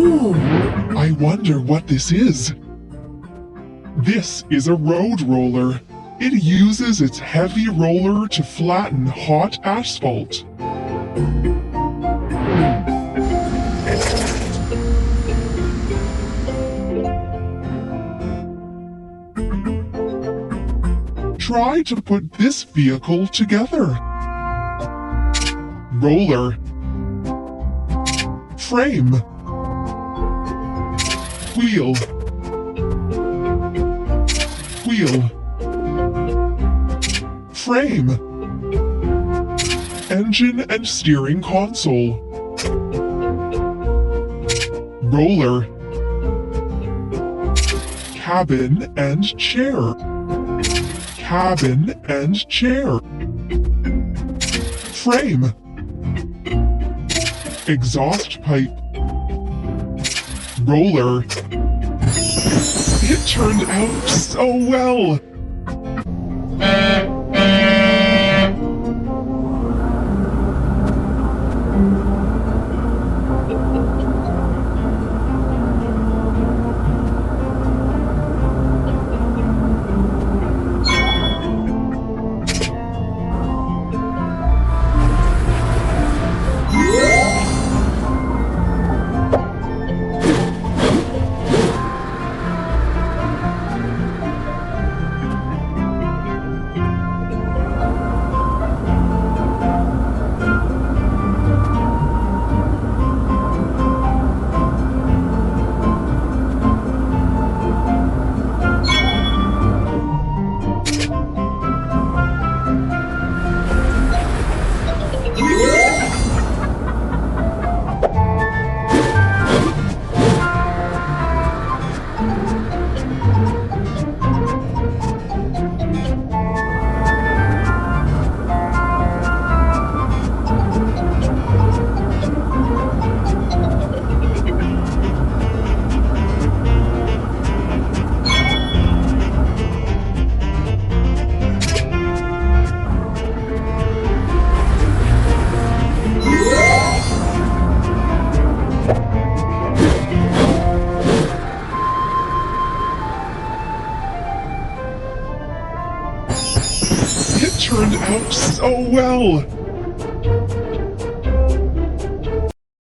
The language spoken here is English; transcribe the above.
Ooh, I wonder what this is. This is a road roller. It uses its heavy roller to flatten hot asphalt. Try to put this vehicle together. Roller. Frame. Wheel. Wheel. Frame. Engine and steering console. Roller. Cabin and chair. Cabin and chair. Frame. Exhaust pipe. Roller. It turned out so well. It turned out so well.